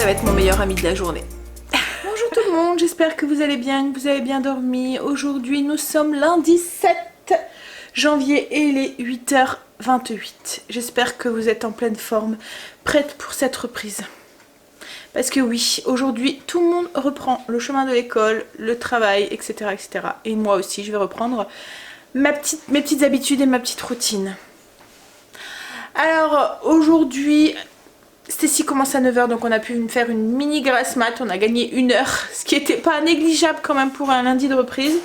ça va être mon meilleur ami de la journée. Bonjour tout le monde, j'espère que vous allez bien, que vous avez bien dormi. Aujourd'hui nous sommes lundi 7 janvier et il est 8h28. J'espère que vous êtes en pleine forme, prête pour cette reprise. Parce que oui, aujourd'hui tout le monde reprend le chemin de l'école, le travail, etc., etc. Et moi aussi je vais reprendre mes petites habitudes et ma petite routine. Alors aujourd'hui, Stécie commence à 9h, donc on a pu faire une mini grasse mat, on a gagné 1 heure, ce qui n'était pas négligeable quand même pour un lundi de reprise.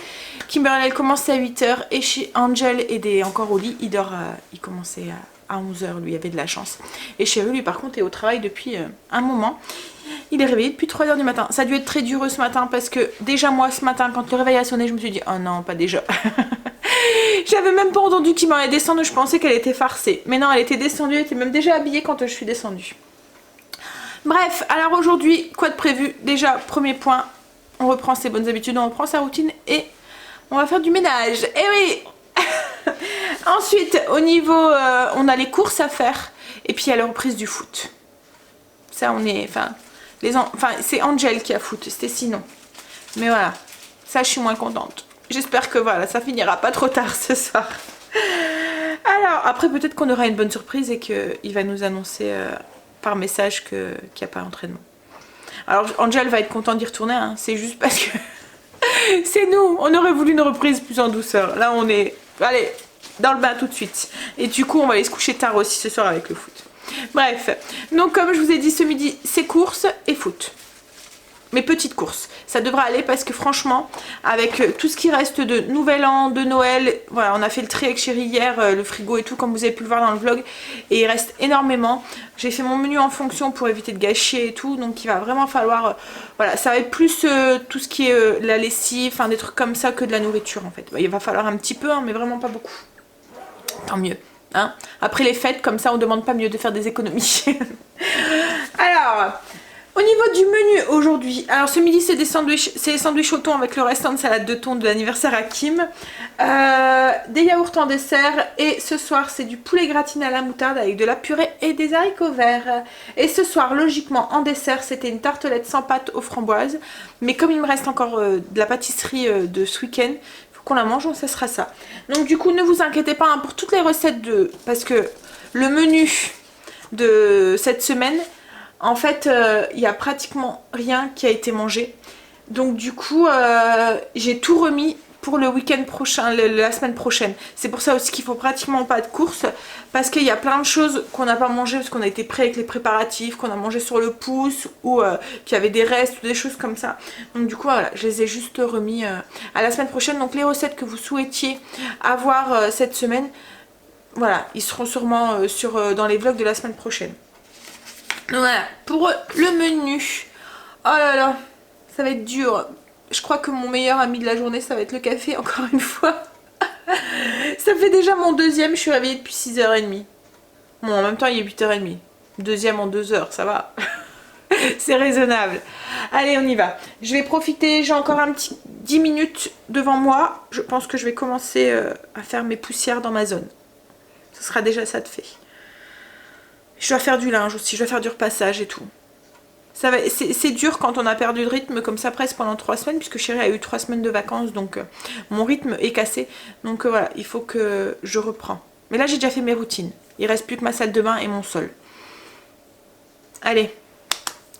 Kimberly elle commence à 8h et chez Angel est encore au lit, il dort, il commençait à 11h, lui il avait de la chance. Et Chérie lui par contre est au travail depuis un moment, il est réveillé depuis 3h du matin. Ça a dû être très dur ce matin parce que déjà moi ce matin quand le réveil a sonné je me suis dit oh non pas déjà. J'avais même pas entendu qu'il m'en est descendu, je pensais qu'elle était farcée. Mais non elle était descendue, elle était même déjà habillée quand je suis descendue. Bref, alors aujourd'hui, quoi de prévu? Déjà, premier point, on reprend ses bonnes habitudes, on reprend sa routine et on va faire du ménage. Et oui. Ensuite, au niveau, on a les courses à faire et puis il y a la reprise du foot. Ça, on est, c'est Angel qui a foot, c'était sinon. Mais voilà, ça, je suis moins contente. J'espère que voilà, ça finira pas trop tard ce soir. Alors, après, peut-être qu'on aura une bonne surprise et qu'il va nous annoncer par message qu'il n'y a pas d'entraînement. Alors Angel va être content d'y retourner, hein. C'est juste parce que c'est nous, on aurait voulu une reprise plus en douceur. Là on est, allez, dans le bain tout de suite. Et du coup on va aller se coucher tard aussi ce soir avec le foot. Bref, donc comme je vous ai dit ce midi, c'est courses et foot. Mes petites courses, ça devra aller parce que franchement avec tout ce qui reste de Nouvel An, de Noël, voilà on a fait le tri avec Chérie hier, le frigo et tout comme vous avez pu le voir dans le vlog et il reste énormément. J'ai fait mon menu en fonction pour éviter de gâcher et tout, donc il va vraiment falloir, voilà ça va être plus tout ce qui est la lessive, enfin des trucs comme ça que de la nourriture en fait. Il va falloir un petit peu hein, mais vraiment pas beaucoup, tant mieux. Hein, après les fêtes comme ça on demande pas mieux de faire des économies. Alors au niveau du menu aujourd'hui, alors ce midi c'est des sandwichs au thon avec le restant de salade de thon de l'anniversaire à Kim, des yaourts en dessert et ce soir c'est du poulet gratiné à la moutarde avec de la purée et des haricots verts. Et ce soir logiquement en dessert c'était une tartelette sans pâte aux framboises, mais comme il me reste encore de la pâtisserie de ce week-end, il faut qu'on la mange donc ça sera ça. Donc du coup ne vous inquiétez pas hein, pour toutes les recettes parce que le menu de cette semaine, en fait, il n'y a pratiquement rien qui a été mangé. Donc du coup, j'ai tout remis pour le week-end prochain, la semaine prochaine. C'est pour ça aussi qu'il faut pratiquement pas de courses. Parce qu'il y a plein de choses qu'on n'a pas mangé parce qu'on a été prêt avec les préparatifs, qu'on a mangé sur le pouce ou qu'il y avait des restes ou des choses comme ça. Donc du coup, voilà, je les ai juste remis à la semaine prochaine. Donc les recettes que vous souhaitiez avoir cette semaine, voilà, ils seront sûrement dans les vlogs de la semaine prochaine. Voilà, pour le menu, oh là là, ça va être dur. Je crois que mon meilleur ami de la journée, ça va être le café, encore une fois. Ça fait déjà mon deuxième, je suis réveillée depuis 6h30. Bon, en même temps, il est 8h30. Deuxième en 2 heures, ça va. C'est raisonnable. Allez, on y va. Je vais profiter, j'ai encore un petit 10 minutes devant moi. Je pense que je vais commencer à faire mes poussières dans ma zone. Ce sera déjà ça de fait. Je dois faire du linge aussi, je dois faire du repassage et tout. C'est dur quand on a perdu de rythme comme ça presque pendant 3 semaines, puisque Chérie a eu 3 semaines de vacances, donc mon rythme est cassé. Donc voilà, il faut que je reprends. Mais là j'ai déjà fait mes routines. Il reste plus que ma salle de bain et mon sol. Allez,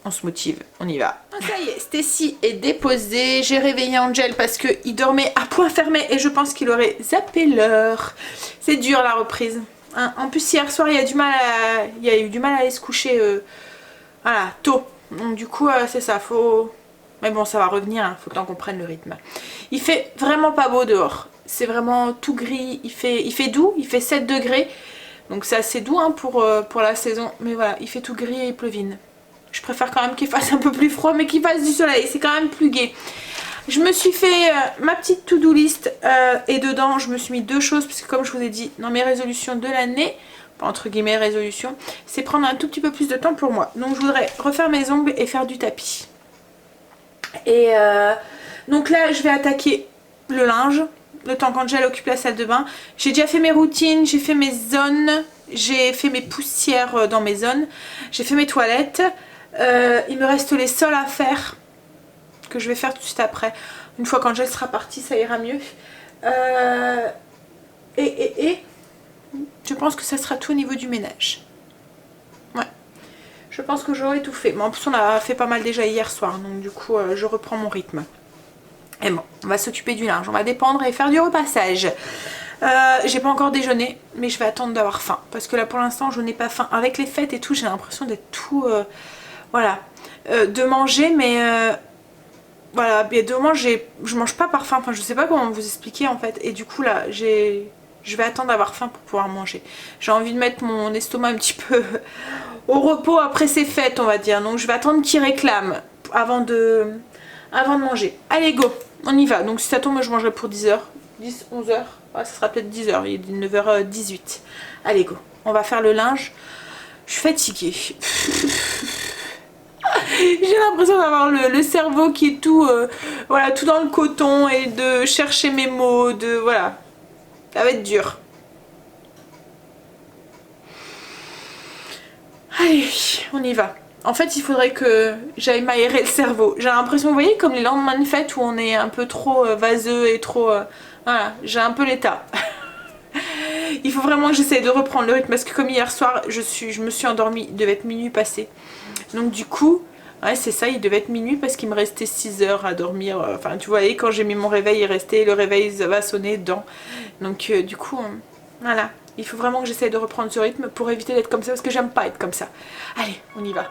on se motive, on y va. Ça y est, Stécie est déposée. J'ai réveillé Angel parce qu'il dormait à point fermé et je pense qu'il aurait zappé l'heure. C'est dur la reprise. Hein, en plus hier soir il y a eu du mal à aller se coucher voilà, tôt. Donc du coup c'est ça, faut... Mais bon ça va revenir, hein, faut que qu'on prenne le rythme. Il fait vraiment pas beau dehors. C'est vraiment tout gris, il fait doux, il fait 7 degrés. Donc c'est assez doux hein, pour la saison. Mais voilà, il fait tout gris et il pleuvine. Je préfère quand même qu'il fasse un peu plus froid mais qu'il fasse du soleil, c'est quand même plus gai. Je me suis fait ma petite to-do list et dedans je me suis mis 2 choses parce que comme je vous ai dit dans mes résolutions de l'année, entre guillemets résolution, c'est prendre un tout petit peu plus de temps pour moi. Donc je voudrais refaire mes ongles et faire du tapis. Et donc là je vais attaquer le linge, le temps qu'Angel occupe la salle de bain. J'ai déjà fait mes routines, j'ai fait mes zones, j'ai fait mes poussières dans mes zones, j'ai fait mes toilettes. Il me reste les sols à faire, que je vais faire tout de suite après. Une fois qu'Angèle sera partie, ça ira mieux. Et je pense que ça sera tout au niveau du ménage. Ouais. Je pense que j'aurai tout fait. Mais en plus, on a fait pas mal déjà hier soir. Donc du coup, je reprends mon rythme. Et bon, on va s'occuper du linge. On va dépendre et faire du repassage. J'ai pas encore déjeuné, mais je vais attendre d'avoir faim. Parce que là, pour l'instant, je n'ai pas faim. Avec les fêtes et tout, j'ai l'impression d'être tout... voilà. De manger, mais... voilà, bien demain je mange pas par faim, enfin je sais pas comment vous expliquer en fait. Et du coup là, je vais attendre d'avoir faim pour pouvoir manger. J'ai envie de mettre mon estomac un petit peu au repos après ces fêtes on va dire. Donc je vais attendre qu'il réclame avant de manger. Allez go, on y va. Donc si ça tombe je mangerai pour 10h, 10, 11h. Ouais, ça sera peut-être 10h, il est 9h18. Allez go, on va faire le linge. Je suis fatiguée. J'ai l'impression d'avoir le cerveau qui est tout, voilà, tout dans le coton et de chercher mes mots, voilà. Ça va être dur. Allez, on y va. En fait, il faudrait que j'aille m'aérer le cerveau. J'ai l'impression, vous voyez, comme les lendemains de fête où on est un peu trop vaseux et trop... voilà, j'ai un peu l'état. Il faut vraiment que j'essaie de reprendre le rythme parce que comme hier soir, je me suis endormie, il devait être minuit passé. Donc du coup, ouais c'est ça, il devait être minuit parce qu'il me restait 6 heures à dormir. Enfin tu vois, et quand j'ai mis mon réveil, il restait, le réveil va sonner dedans. Donc du coup, voilà. Il faut vraiment que j'essaie de reprendre ce rythme pour éviter d'être comme ça parce que j'aime pas être comme ça. Allez, on y va.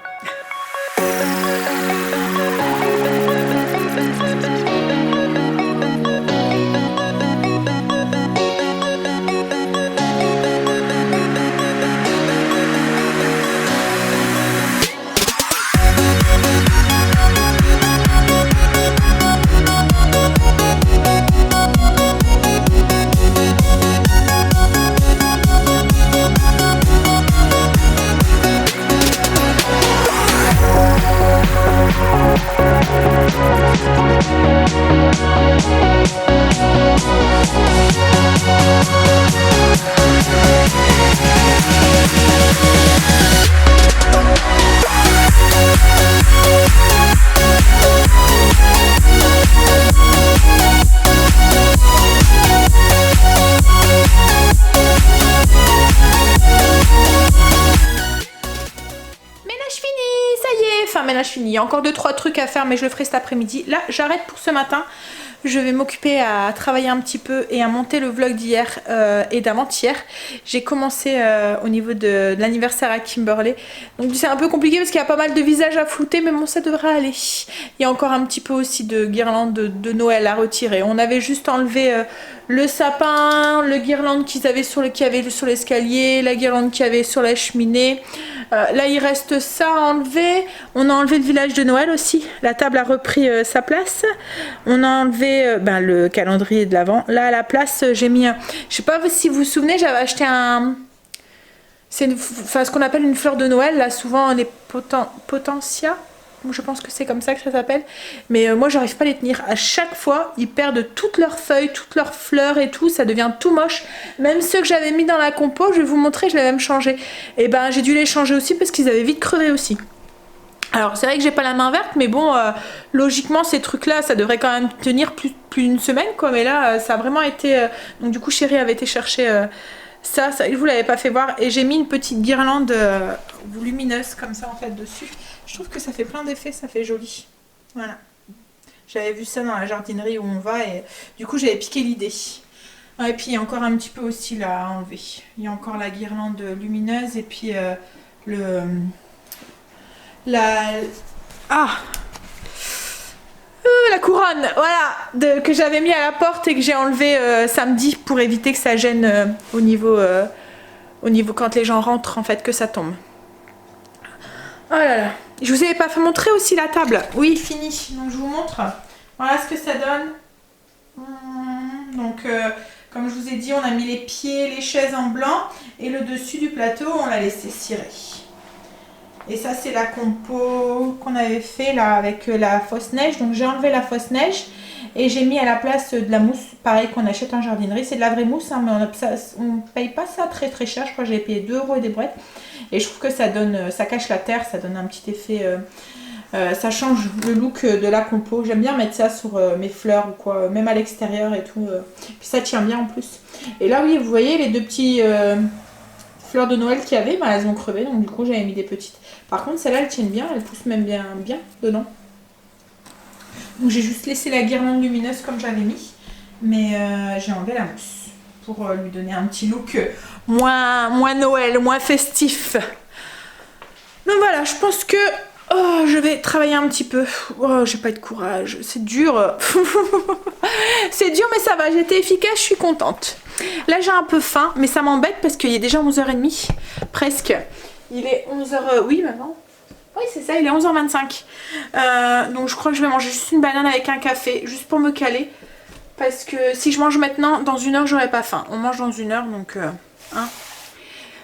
Ménage fini, il y a encore 2-3 trucs à faire mais je le ferai cet après-midi. Là j'arrête pour ce matin, je vais m'occuper à travailler un petit peu et à monter le vlog d'hier et d'avant-hier. J'ai commencé au niveau de l'anniversaire à Kimberley, donc c'est un peu compliqué parce qu'il y a pas mal de visages à flouter mais bon ça devrait aller. Il y a encore un petit peu aussi de guirlande de Noël à retirer. On avait juste enlevé le sapin, le guirlande qu'il y avait sur l'escalier, la guirlande qu'il y avait sur la cheminée. Là il reste ça à enlever. On a enlevé le village de Noël aussi. La table a repris sa place. On a enlevé le calendrier de l'avant. Là à la place j'ai mis je sais pas si vous vous souvenez, j'avais acheté c'est ce qu'on appelle une fleur de Noël. Là souvent les potentia. Je pense que c'est comme ça que ça s'appelle. Mais moi j'arrive pas à les tenir. À chaque fois ils perdent toutes leurs feuilles, toutes leurs fleurs et tout. Ça devient tout moche. Même ceux que j'avais mis dans la compo, je vais vous montrer, je l'ai même changé. Et ben j'ai dû les changer aussi parce qu'ils avaient vite crevé aussi. Alors c'est vrai que j'ai pas la main verte, mais bon logiquement ces trucs là ça devrait quand même tenir plus d'une semaine quoi. Mais là ça a vraiment été... Donc du coup chérie avait été chercher ça je vous l'avais pas fait voir. Et j'ai mis une petite guirlande lumineuse comme ça en fait dessus. Je trouve que ça fait plein d'effets, ça fait joli. Voilà. J'avais vu ça dans la jardinerie où on va et du coup j'avais piqué l'idée. Et puis il y a encore un petit peu aussi là à enlever. Il y a encore la guirlande lumineuse et puis la couronne, voilà, que j'avais mis à la porte et que j'ai enlevé samedi pour éviter que ça gêne au niveau quand les gens rentrent en fait, que ça tombe. Oh là là. Je vous avais pas fait montrer aussi la table. Oui, fini. Donc je vous montre. Voilà ce que ça donne. Donc comme je vous ai dit, on a mis les pieds, les chaises en blanc et le dessus du plateau, on l'a laissé cirer. Et ça c'est la compo qu'on avait fait là avec la fausse neige. Donc j'ai enlevé la fausse neige Et j'ai mis à la place de la mousse, pareil qu'on achète en jardinerie. C'est de la vraie mousse, hein, mais on paye pas ça très très cher. Je crois que j'ai payé 2 € et des brouettes. Et je trouve que ça donne, ça cache la terre, ça donne un petit effet... ça change le look de la compo. J'aime bien mettre ça sur mes fleurs ou quoi, même à l'extérieur et tout. Puis ça tient bien en plus. Et là, oui, vous voyez les deux petits fleurs de Noël qu'il y avait, bah, elles ont crevé. Donc du coup, j'avais mis des petites. Par contre, celles-là, elles tiennent bien. Elles poussent même bien dedans. Donc j'ai juste laissé la guirlande lumineuse comme j'avais mis. Mais j'ai enlevé la mousse pour lui donner un petit look moins Noël, moins festif. Donc voilà, je pense que je vais travailler un petit peu. Oh, j'ai pas de courage, c'est dur. C'est dur mais ça va, j'ai été efficace, je suis contente. Là j'ai un peu faim, mais ça m'embête parce qu'il est déjà 11h30, presque. Il est 11h... Oui maman. Oui c'est ça, il est 11h25. Donc je crois que je vais manger juste une banane avec un café, juste pour me caler. Parce que si je mange maintenant, dans 1 heure j'aurai pas faim. On mange dans 1 heure donc... hein.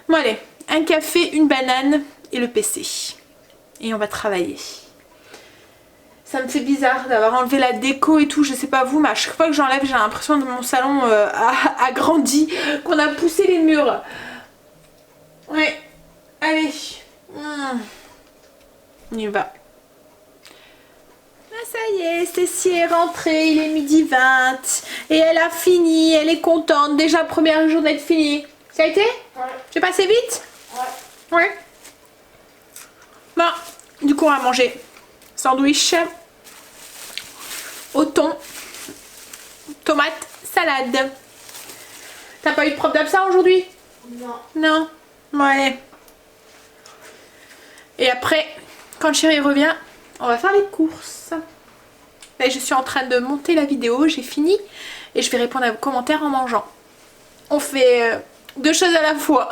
Bon allez, un café, une banane et le PC. Et on va travailler. Ça me fait bizarre d'avoir enlevé la déco et tout, je sais pas vous, mais à chaque fois que j'enlève, j'ai l'impression que mon salon a grandi, qu'on a poussé les murs. Ouais, allez. On y va. Ah, ça y est, Stécie est rentrée, il est 12h20. Et elle a fini, elle est contente. Déjà, première journée de finie. Ça a été? Ouais. J'ai passé vite? Ouais. Ouais. Bon, du coup on va manger sandwich au thon, tomate, salade. T'as pas eu de prof d'absent aujourd'hui? Non. Non? Ouais. Et après, quand chérie revient, on va faire les courses. Là je suis en train de monter la vidéo, j'ai fini. Et je vais répondre à vos commentaires en mangeant. On fait 2 choses à la fois.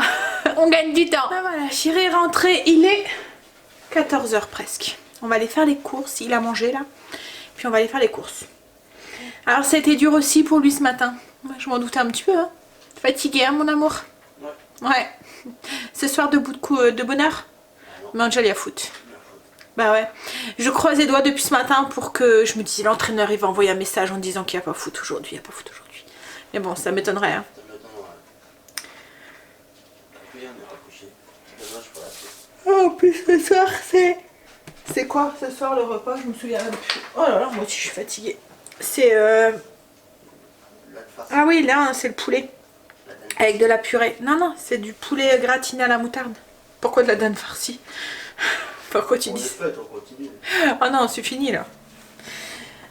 On gagne du temps. Ben voilà, chérie est rentrée, il est 14h presque. On va aller faire les courses. Il a mangé là. Puis on va aller faire les courses. Alors ça a été dur aussi pour lui ce matin. Je m'en doutais un petit peu. Hein. Fatigué hein mon amour? Ouais. Ouais. Ce soir debout de bonne heure? Mais Angel y a foot. Bah ouais. Je croise les doigts depuis ce matin pour que je me dise l'entraîneur il va envoyer un message en disant qu'il n'y a pas foot aujourd'hui. Il n'y a pas foot aujourd'hui. Mais bon ça m'étonnerait. Hein. Oh, plus ce soir, c'est quoi ce soir le repas? Je me souviens même plus. Oh là là, moi aussi je suis fatiguée. C'est... Ah oui, là, c'est le poulet. Avec de la purée. Non, non, c'est du poulet gratiné à la moutarde. Pourquoi de la dinde farcie? Pourquoi tu dis ça? Ah non, c'est fini là.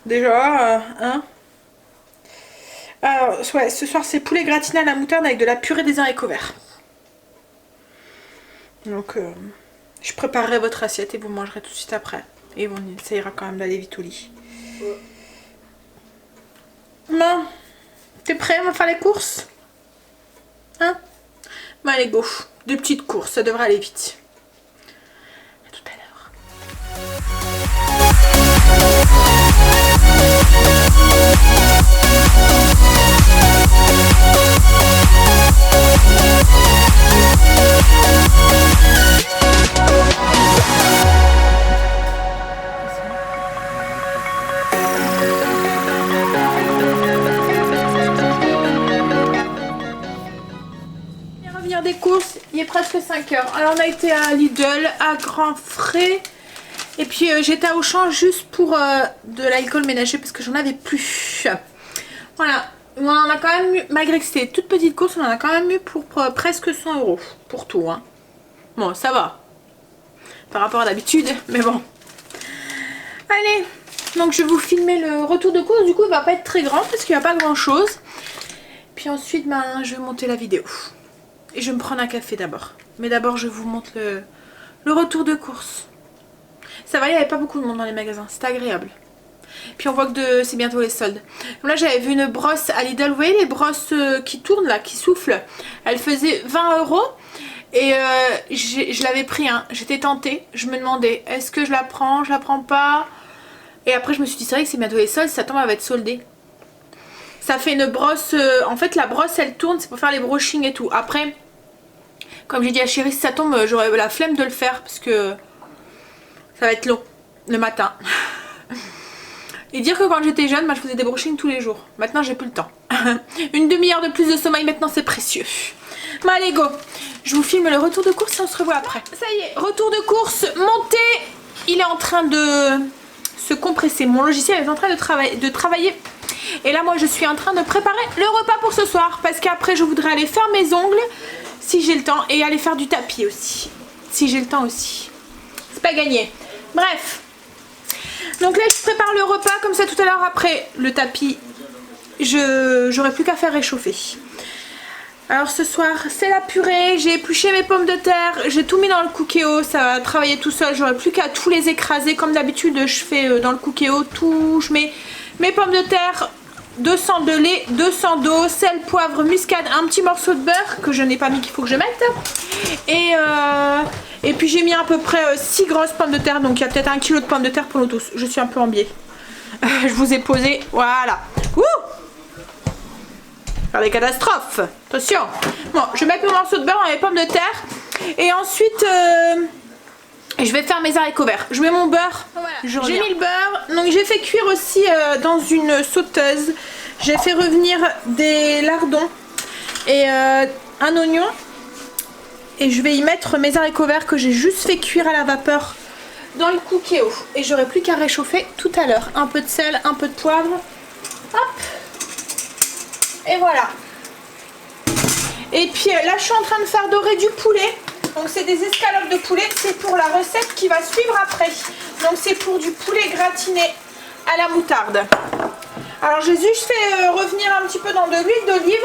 Déjà, hein. Alors, ouais, ce soir, c'est poulet gratiné à la moutarde avec de la purée des haricots verts. Donc... je préparerai votre assiette et vous mangerez tout de suite après. Et bon, ça ira quand même d'aller vite au lit. Bon, t'es prêt? On va faire les courses? Hein? Bon, allez, go. 2 petites courses, ça devrait aller vite. À tout à l'heure. Des courses, il est presque 5h. Alors on a été à Lidl, à grands frais. Et puis j'étais à Auchan juste pour de l'alcool ménager parce que j'en avais plus. Voilà. On en a quand même eu, malgré que c'était toute petite course, on en a quand même eu pour presque 100 € pour tout. Hein. Bon, ça va. Par rapport à d'habitude, mais bon. Allez, donc je vais vous filmer le retour de course. Du coup, il va pas être très grand parce qu'il n'y a pas grand chose. Puis ensuite, ben, je vais monter la vidéo. Et je vais me prendre un café d'abord. Mais d'abord, je vous montre le retour de course. Ça va, il n'y avait pas beaucoup de monde dans les magasins. C'était agréable. Puis on voit que c'est bientôt les soldes. Donc là, j'avais vu une brosse à Lidl. Vous voyez les brosses qui tournent là, qui soufflent. Elle faisait 20 €. Et je l'avais pris. Hein. J'étais tentée. Je me demandais, est-ce que je la prends? Je la prends pas? Et après, je me suis dit, c'est vrai que c'est bientôt les soldes. Ça tombe, elle va être soldée. Ça fait une brosse, en fait la brosse elle tourne, c'est pour faire les brushings et tout. Après, comme j'ai dit à chérie, si ça tombe, j'aurai la flemme de le faire parce que ça va être long le matin. Et dire que quand j'étais jeune, je faisais des brushings tous les jours. Maintenant, j'ai plus le temps. Une demi-heure de plus de sommeil, maintenant, c'est précieux. Bon, allez, go. Je vous filme le retour de course et on se revoit après. Ça y est, retour de course, monté. Il est en train de se compresser. Mon logiciel est en train de travailler. Et là, moi, je suis en train de préparer le repas pour ce soir. Parce qu'après, je voudrais aller faire mes ongles, si j'ai le temps. Et aller faire du tapis aussi. Si j'ai le temps aussi. C'est pas gagné. Bref. Donc là je prépare le repas, comme ça tout à l'heure après le tapis, j'aurai plus qu'à faire réchauffer. Alors ce soir c'est la purée, j'ai épluché mes pommes de terre, j'ai tout mis dans le Cookéo, ça va travailler tout seul, j'aurai plus qu'à tous les écraser comme d'habitude je fais dans le Cookéo, tout, je mets mes pommes de terre, 200 de lait, 200 d'eau, sel, poivre, muscade, un petit morceau de beurre que je n'ai pas mis qu'il faut que je mette. Et puis j'ai mis à peu près 6 grosses pommes de terre, donc il y a peut-être 1 kg de pommes de terre pour nous tous. Je suis un peu en biais. Je vous ai posé, voilà. Ouh, faire des catastrophes. Attention. Bon, je vais mettre mon morceau de beurre dans les pommes de terre. Et ensuite, je vais faire mes haricots verts. Je mets mon beurre. Voilà. J'ai mis le beurre. Donc j'ai fait cuire aussi dans une sauteuse. J'ai fait revenir des lardons et un oignon. Et je vais y mettre mes haricots verts que j'ai juste fait cuire à la vapeur dans le Cookéo. Et j'aurai plus qu'à réchauffer tout à l'heure. Un peu de sel, un peu de poivre. Hop. Et voilà. Et puis là je suis en train de faire dorer du poulet. Donc c'est des escalopes de poulet. C'est pour la recette qui va suivre après. Donc c'est pour du poulet gratiné à la moutarde. Alors j'ai juste fait revenir un petit peu dans de l'huile d'olive.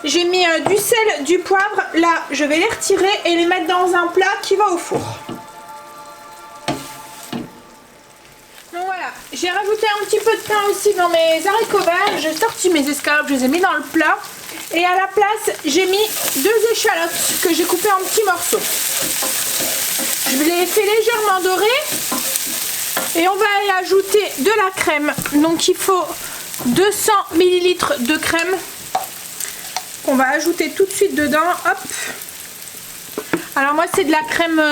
J'ai mis du sel, du poivre. Là, je vais les retirer et les mettre dans un plat qui va au four. Donc voilà, j'ai rajouté un petit peu de pain aussi dans mes haricots verts. J'ai sorti mes escalopes, je les ai mis dans le plat. Et à la place, j'ai mis 2 échalotes que j'ai coupées en petits morceaux. Je les ai fait légèrement dorer. Et on va y ajouter de la crème. Donc il faut 200 ml de crème. On va ajouter tout de suite dedans. Hop. Alors moi c'est de la crème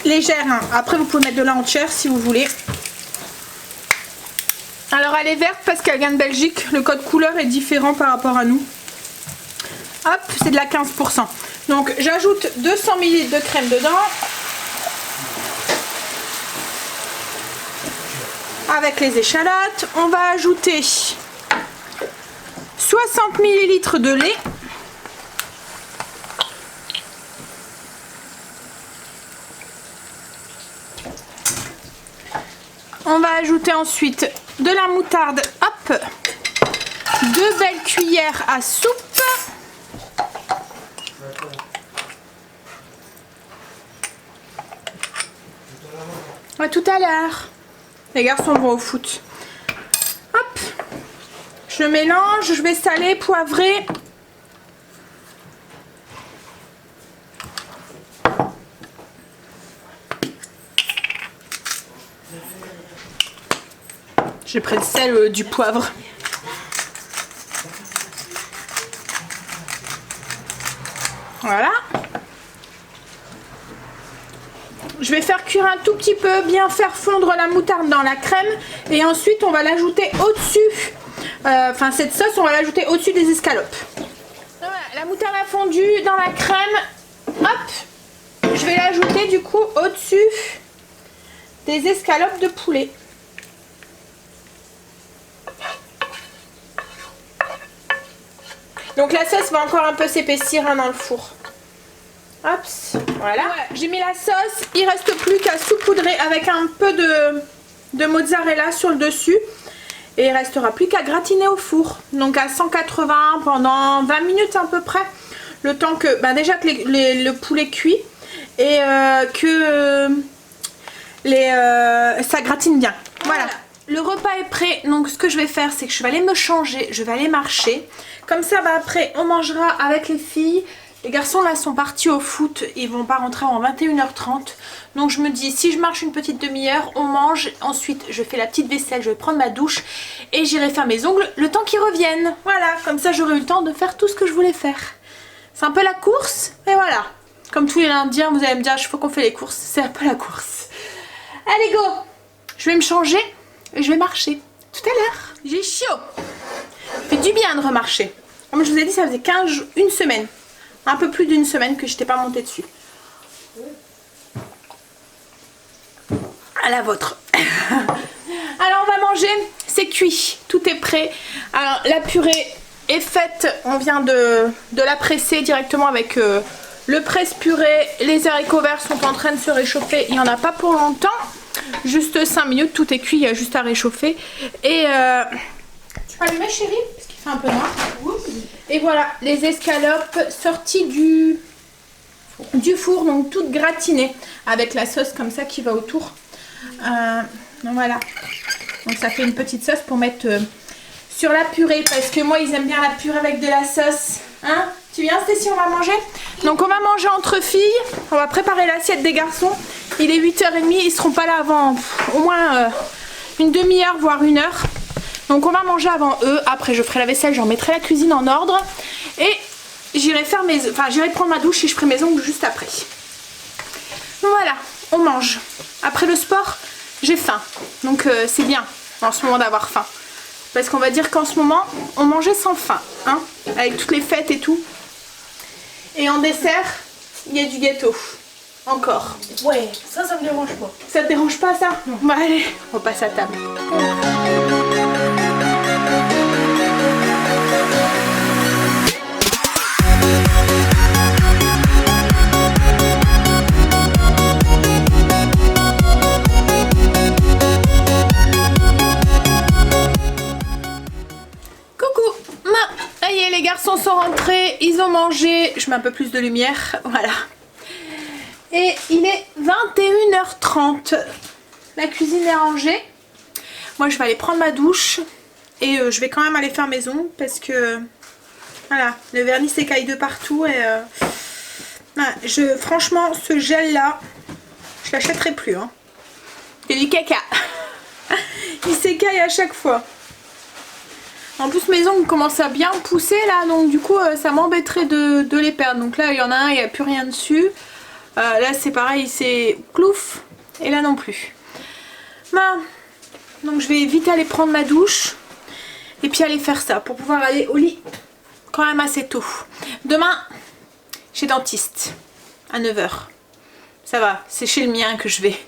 légère. Hein. Après vous pouvez mettre de la entière si vous voulez. Alors elle est verte parce qu'elle vient de Belgique. Le code couleur est différent par rapport à nous. Hop, c'est de la 15%. Donc j'ajoute 200 ml de crème dedans. Avec les échalotes. On va ajouter 60 ml de lait. On va ajouter ensuite de la moutarde, hop, 2 belles cuillères à soupe. À tout à l'heure. Les garçons vont au foot. Hop. Je mélange, je vais saler, poivrer. J'ai pris le sel du poivre. Voilà. Je vais faire cuire un tout petit peu, bien faire fondre la moutarde dans la crème. Et ensuite, on va l'ajouter au-dessus. Enfin, cette sauce, on va l'ajouter au-dessus des escalopes. Voilà, la moutarde a fondu dans la crème. Hop. Je vais l'ajouter du coup au-dessus des escalopes de poulet. Donc la sauce va encore un peu s'épaissir hein, dans le four. Hop, voilà. J'ai mis la sauce. Il reste plus qu'à saupoudrer avec un peu de mozzarella sur le dessus. Et il restera plus qu'à gratiner au four. Donc à 180 pendant 20 minutes à peu près. Le temps que, déjà que le poulet cuit. Et que ça gratine bien. Voilà. Le repas est prêt, donc ce que je vais faire c'est que je vais aller me changer, je vais aller marcher. Comme ça après on mangera avec les filles. Les garçons là sont partis au foot, ils vont pas rentrer avant 21h30. Donc je me dis si je marche une petite demi-heure, on mange. Ensuite je fais la petite vaisselle, je vais prendre ma douche et j'irai faire mes ongles le temps qu'ils reviennent. Voilà, comme ça j'aurai eu le temps de faire tout ce que je voulais faire. C'est un peu la course, et voilà. Comme tous les lundis, vous allez me dire, il faut qu'on fait les courses, c'est un peu la course. Allez go! Je vais me changer et je vais marcher tout à l'heure. J'ai chaud. Ça fait du bien de remarcher. Comme je vous ai dit, ça faisait 15 jours, une semaine. Un peu plus d'une semaine que je n'étais pas montée dessus. À la vôtre. Alors on va manger, c'est cuit, tout est prêt. Alors la purée est faite, on vient de la presser directement avec le presse-purée. Les haricots verts sont en train de se réchauffer, il n'y en a pas pour longtemps. Juste 5 minutes, tout est cuit, il y a juste à réchauffer. Et tu peux allumer chérie, parce qu'il fait un peu noir. Et voilà, les escalopes sorties du four, donc toutes gratinées, avec la sauce comme ça qui va autour. Donc voilà, donc ça fait une petite sauce pour mettre sur la purée, parce que moi ils aiment bien la purée avec de la sauce. Hein, tu viens Stécie, on va manger? Donc on va manger entre filles, on va préparer l'assiette des garçons. Il est 8h30, ils seront pas là avant au moins une demi-heure voire 1 heure. Donc on va manger avant eux, après je ferai la vaisselle, j'en mettrai la cuisine en ordre. Et j'irai prendre ma douche et je ferai mes ongles juste après. Voilà, on mange. Après le sport, j'ai faim. Donc c'est bien en ce moment d'avoir faim. Parce qu'on va dire qu'en ce moment, on mangeait sans faim. Hein, avec toutes les fêtes et tout. Et en dessert, il y a du gâteau. Encore. Ouais, ça me dérange pas. Ça te dérange pas ça? Non. Bah allez, on passe à table. Les garçons sont rentrés, ils ont mangé, je mets un peu plus de lumière, voilà. Et il est 21h30, la cuisine est rangée. Moi je vais aller prendre ma douche et je vais quand même aller faire mes ongles parce que voilà, le vernis s'écaille de partout et voilà, franchement ce gel là, je l'achèterai plus. Hein. C'est du caca, il s'écaille à chaque fois. En plus mes ongles commencent à bien pousser là, donc du coup ça m'embêterait de les perdre. Donc là il y en a un, il n'y a plus rien dessus. Là c'est pareil, c'est plouf. Et là non plus. Donc je vais vite aller prendre ma douche. Et puis aller faire ça pour pouvoir aller au lit quand même assez tôt. Demain chez dentiste à 9h. Ça va, c'est chez le mien que je vais.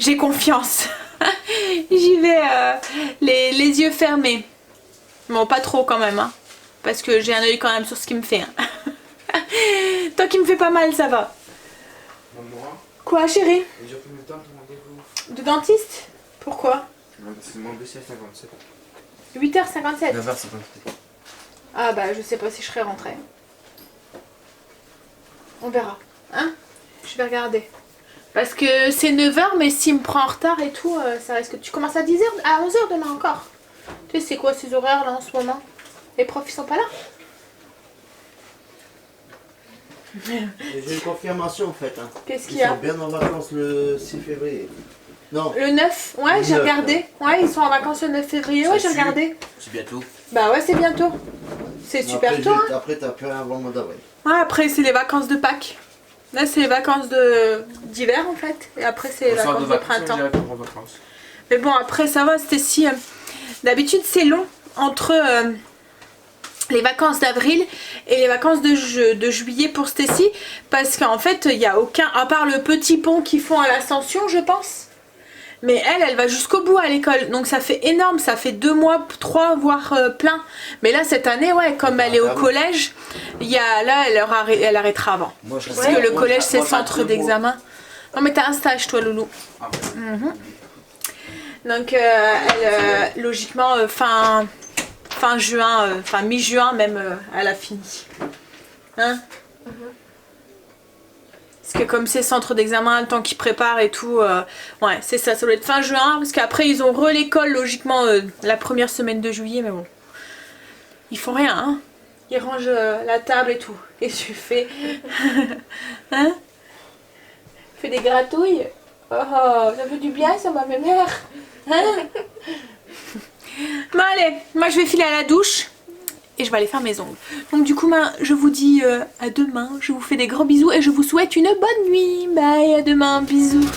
J'ai confiance. J'y vais les yeux fermés. Bon, pas trop quand même, hein, parce que j'ai un œil quand même sur ce qui me fait. Hein. Tant qu'il me fait pas mal, ça va. Maman, quoi, chérie? il dure combien de temps ton rendez-vous? De dentiste? Pourquoi? C'est mon dossier à 57. 8h57. 9h57. Ah bah, je sais pas si je serai rentrée. On verra. Hein? Je vais regarder. Parce que c'est 9h, mais s'il me prend en retard et tout, ça risque... Tu commences à 10h, à 11h demain encore. Tu sais c'est quoi ces horaires là en ce moment? Les profs ils sont pas là? J'ai une confirmation en fait. Hein. Qu'est-ce qu'il y a? Ils sont bien en vacances le 6 février. Non. Le 9? Ouais, j'ai regardé. Ouais, ils sont en vacances le 9 février. Ouais, j'ai regardé. C'est bientôt. Bah ouais, c'est bientôt. C'est super après, tôt. Hein. Après, t'as plus rien avant le mois d'avril. Ouais, après, c'est les vacances de Pâques. Là, c'est les vacances d'hiver en fait. Et après, c'est les vacances de printemps. Mais bon, après, ça va, c'était si. D'habitude, c'est long entre les vacances d'avril et les vacances de juillet pour Stécie. Parce qu'en fait, il n'y a aucun. À part le petit pont qu'ils font à l'Ascension, je pense. Mais elle va jusqu'au bout à l'école. Donc ça fait énorme. Ça fait 2 mois, 3, voire plein. Mais là, cette année, ouais, comme elle est au collège, elle arrêtera avant. Moi, parce que le collège, c'est centre d'examen. Non, mais t'as un stage, toi, Loulou. Ah. Donc, elle, logiquement, fin juin, enfin mi-juin même, elle a fini. Hein? Parce que comme c'est centre d'examen, le temps qu'ils préparent et tout, ouais, c'est ça, ça doit être fin juin. Parce qu'après, ils ont l'école, logiquement, la première semaine de juillet, mais bon. Ils font rien, hein. Ils rangent la table et tout. Et tu fais... hein? Tu fais des gratouilles. Oh, ça fait du bien, ça, ma mère. Hein? Bon allez, moi je vais filer à la douche et je vais aller faire mes ongles. Donc du coup, je vous dis à demain. Je vous fais des gros bisous et je vous souhaite une bonne nuit. Bye, à demain, bisous.